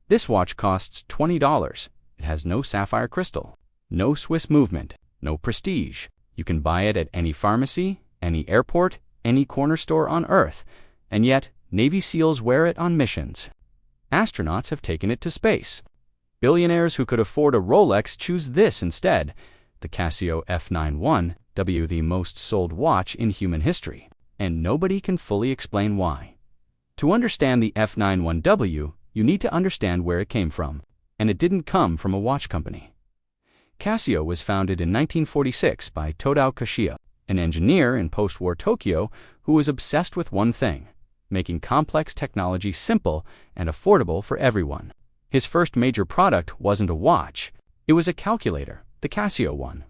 This watch costs $20. It has no sapphire crystal, no Swiss movement, no prestige. You can buy it at any pharmacy, any airport, any corner store on Earth, and yet Navy SEALs wear it on missions. Astronauts have taken it to space. Billionaires who could afford a Rolex choose this instead, the Casio F-91W, the most sold watch in human history, and nobody can fully explain why. To understand the F-91W, you need to understand where it came from, and it didn't come from a watch company. Casio was founded in 1946 by Tadao Kashio, an engineer in post-war Tokyo who was obsessed with one thing: making complex technology simple and affordable for everyone. His first major product wasn't a watch, it was a calculator, the Casio one,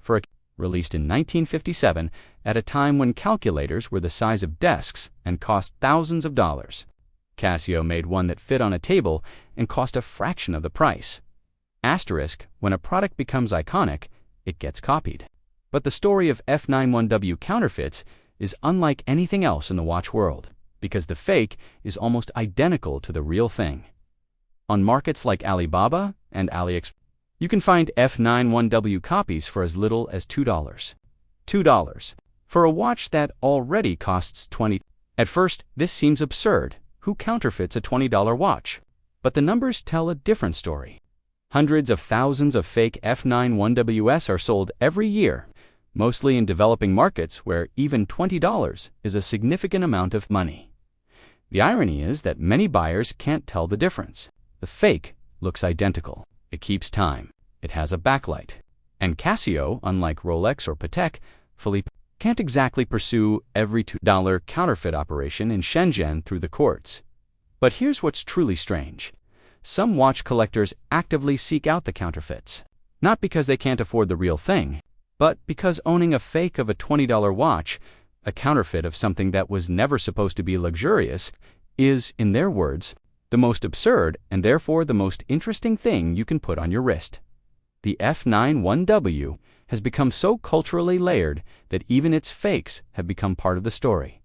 released in 1957 at a time when calculators were the size of desks and cost thousands of dollars. Casio made one that fit on a table and cost a fraction of the price. Asterisk, when a product becomes iconic, it gets copied. But the story of F-91W counterfeits is unlike anything else in the watch world, because the fake is almost identical to the real thing. On markets like Alibaba and AliExpress, you can find F-91W copies for as little as $2. $2 for a watch that already costs $20. At first, this seems absurd. Who counterfeits a $20 watch? But the numbers tell a different story. Hundreds of thousands of fake F-91Ws are sold every year, mostly in developing markets where even $20 is a significant amount of money. The irony is that many buyers can't tell the difference. The fake looks identical. It keeps time. It has a backlight. And Casio, unlike Rolex or Patek Philippe, can't exactly pursue every $2 counterfeit operation in Shenzhen through the courts. But here's what's truly strange. Some watch collectors actively seek out the counterfeits, not because they can't afford the real thing, but because owning a fake of a $20 watch, a counterfeit of something that was never supposed to be luxurious, is, in their words, the most absurd and therefore the most interesting thing you can put on your wrist. The F-91W has become so culturally layered that even its fakes have become part of the story.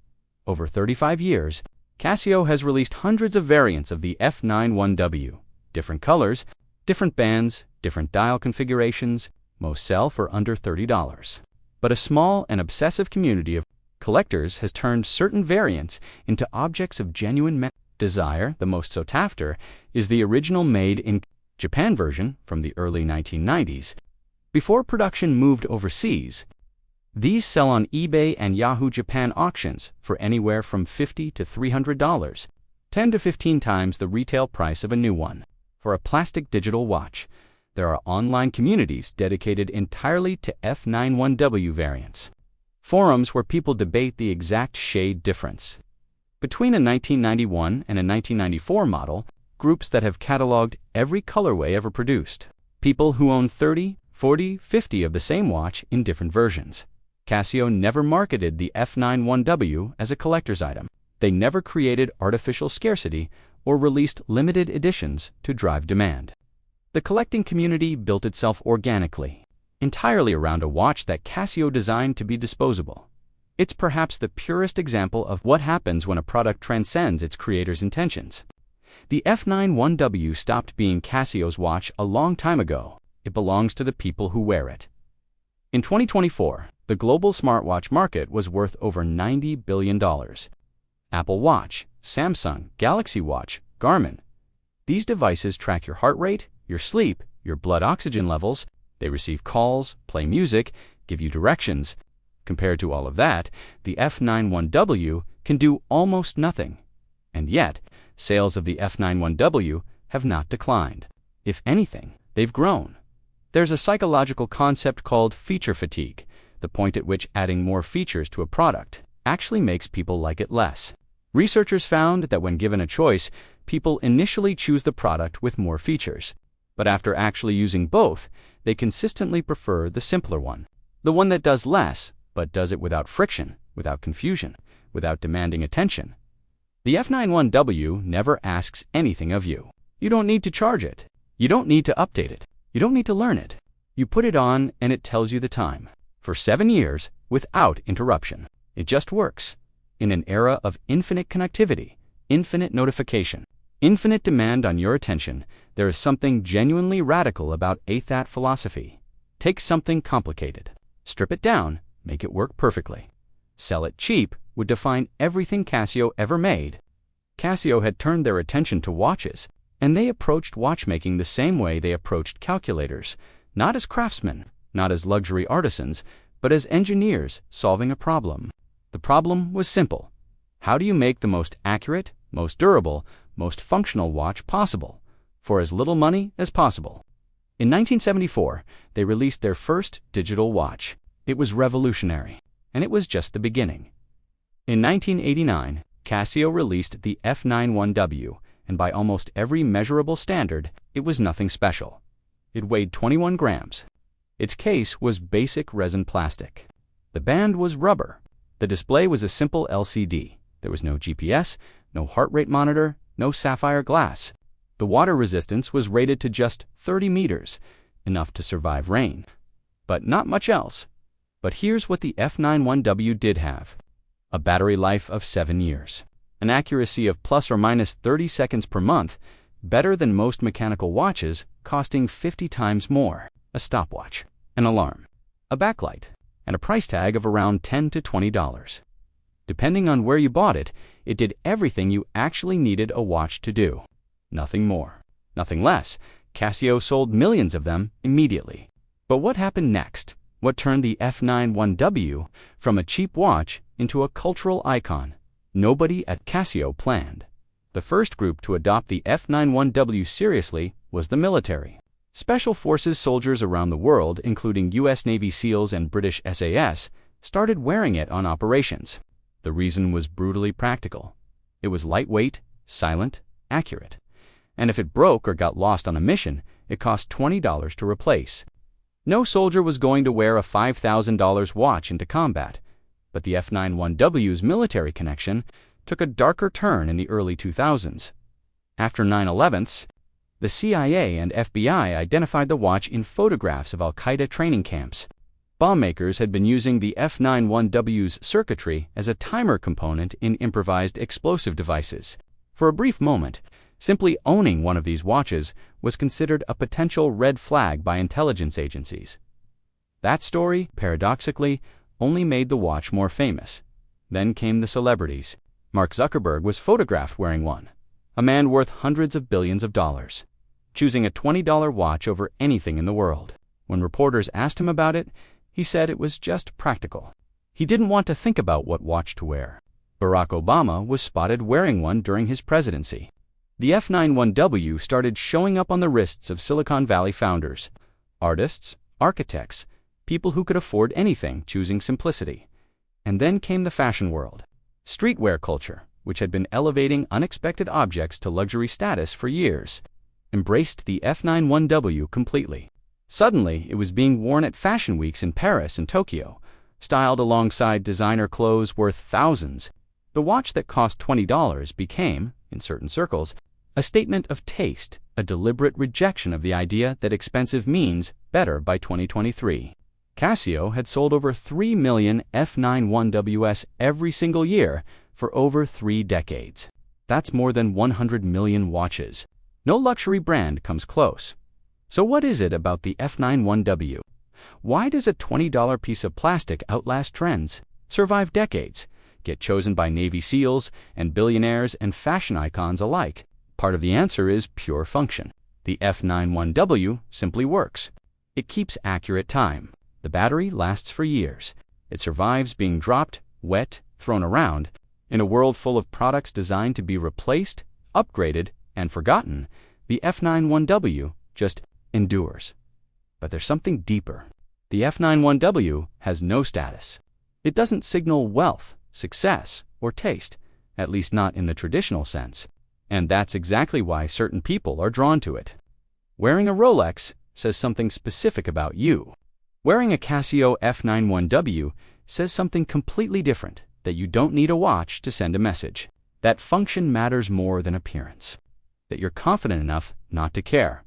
Over 35 years, Casio has released hundreds of variants of the F-91W, different colors, different bands, different dial configurations. Most sell for under $30. But a small and obsessive community of collectors has turned certain variants into objects of genuine desire. The most sought after is the original made in Japan version from the early 1990s. Before production moved overseas, these sell on eBay and Yahoo Japan auctions for anywhere from $50 to $300, 10 to 15 times the retail price of a new one. For a plastic digital watch, there are online communities dedicated entirely to F-91W variants. Forums where people debate the exact shade difference between a 1991 and a 1994 model, groups that have cataloged every colorway ever produced, people who own 30, 40, 50 of the same watch in different versions. Casio never marketed the F-91W as a collector's item. They never created artificial scarcity or released limited editions to drive demand. The collecting community built itself organically, entirely around a watch that Casio designed to be disposable. It's perhaps the purest example of what happens when a product transcends its creator's intentions. The F-91W stopped being Casio's watch a long time ago. It belongs to the people who wear it. In 2024, the global smartwatch market was worth over $90 billion. Apple Watch, Samsung, Galaxy Watch, Garmin. These devices track your heart rate, your sleep, your blood oxygen levels. They receive calls, play music, give you directions. Compared to all of that, the F-91W can do almost nothing. And yet, sales of the F-91W have not declined. If anything, they've grown. There's a psychological concept called feature fatigue, the point at which adding more features to a product actually makes people like it less. Researchers found that when given a choice, people initially choose the product with more features. But after actually using both, they consistently prefer the simpler one, the one that does less, but does it without friction, without confusion, without demanding attention. The F-91W never asks anything of you. You don't need to charge it. You don't need to update it. You don't need to learn it. You put it on and it tells you the time. For 7 years, without interruption. It just works. In an era of infinite connectivity, infinite notification, Infinite demand on your attention. There is something genuinely radical about that philosophy. Take something complicated, strip it down, make it work perfectly. Sell it cheap would define everything Casio ever made. Casio had turned their attention to watches, and they approached watchmaking the same way they approached calculators, not as craftsmen, not as luxury artisans, but as engineers solving a problem. The problem was simple. How do you make the most accurate, most durable, most functional watch possible, for as little money as possible? In 1974, they released their first digital watch. It was revolutionary, and it was just the beginning. In 1989, Casio released the F-91W, and by almost every measurable standard, it was nothing special. It weighed 21 grams. Its case was basic resin plastic. The band was rubber. The display was a simple LCD. There was no GPS, no heart rate monitor, no sapphire glass. The water resistance was rated to just 30 meters, enough to survive rain. But not much else. But here's what the F-91W did have. A battery life of 7 years. An accuracy of plus or minus 30 seconds per month, better than most mechanical watches, costing 50 times more. A stopwatch, an alarm, a backlight, and a price tag of around $10 to $20. Depending on where you bought it, it did everything you actually needed a watch to do. Nothing more, nothing less. Casio sold millions of them immediately. But what happened next? What turned the F-91W from a cheap watch into a cultural icon? Nobody at Casio planned. The first group to adopt the F-91W seriously was the military. Special Forces soldiers around the world, including U.S. Navy SEALs and British SAS, started wearing it on operations. The reason was brutally practical. It was lightweight, silent, accurate. And if it broke or got lost on a mission, it cost $20 to replace. No soldier was going to wear a $5,000 watch into combat, but the F-91W's military connection took a darker turn in the early 2000s. After 9/11, the CIA and FBI identified the watch in photographs of Al-Qaeda training camps. Bomb makers had been using the F-91W's circuitry as a timer component in improvised explosive devices. For a brief moment, simply owning one of these watches was considered a potential red flag by intelligence agencies. That story, paradoxically, only made the watch more famous. Then came the celebrities. Mark Zuckerberg was photographed wearing one, a man worth hundreds of billions of dollars, choosing a $20 watch over anything in the world. When reporters asked him about it, he said it was just practical. He didn't want to think about what watch to wear. Barack Obama was spotted wearing one during his presidency. The F-91W started showing up on the wrists of Silicon Valley founders, artists, architects, people who could afford anything, choosing simplicity. And then came the fashion world. Streetwear culture, which had been elevating unexpected objects to luxury status for years, embraced the F-91W completely. Suddenly, it was being worn at fashion weeks in Paris and Tokyo, styled alongside designer clothes worth thousands. The watch that cost $20 became, in certain circles, a statement of taste, a deliberate rejection of the idea that expensive means better by 2023. Casio had sold over 3 million F-91Ws every single year for over 3 decades. That's more than 100 million watches. No luxury brand comes close. So what is it about the F-91W? Why does a $20 piece of plastic outlast trends, survive decades, get chosen by Navy SEALs and billionaires and fashion icons alike? Part of the answer is pure function. The F-91W simply works. It keeps accurate time. The battery lasts for years. It survives being dropped, wet, thrown around. In a world full of products designed to be replaced, upgraded, and forgotten, the F-91W just endures. But there's something deeper. The F-91W has no status. It doesn't signal wealth, success, or taste, at least not in the traditional sense. And that's exactly why certain people are drawn to it. Wearing a Rolex says something specific about you. Wearing a Casio F-91W says something completely different, that you don't need a watch to send a message. That function matters more than appearance. That you're confident enough not to care.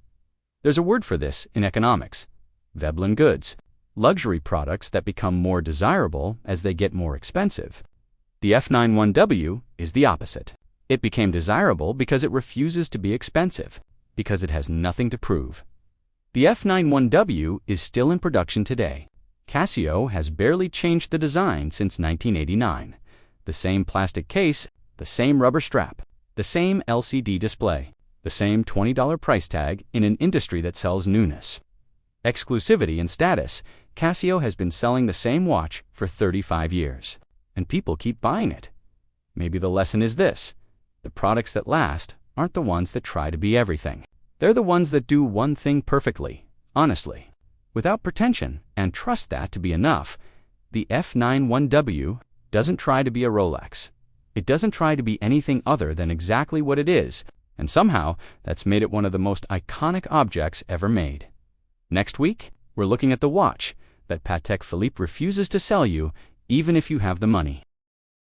There's a word for this in economics. Veblen goods. Luxury products that become more desirable as they get more expensive. The F-91W is the opposite. It became desirable because it refuses to be expensive, because it has nothing to prove. The F-91W is still in production today. Casio has barely changed the design since 1989. The same plastic case, the same rubber strap, the same LCD display, the same $20 price tag in an industry that sells newness. Exclusivity and status, Casio has been selling the same watch for 35 years, and people keep buying it. Maybe the lesson is this: the products that last aren't the ones that try to be everything. They're the ones that do one thing perfectly, honestly, without pretension, and trust that to be enough. The F-91W doesn't try to be a Rolex. It doesn't try to be anything other than exactly what it is, and somehow that's made it one of the most iconic objects ever made. Next week, we're looking at the watch that Patek Philippe refuses to sell you even if you have the money.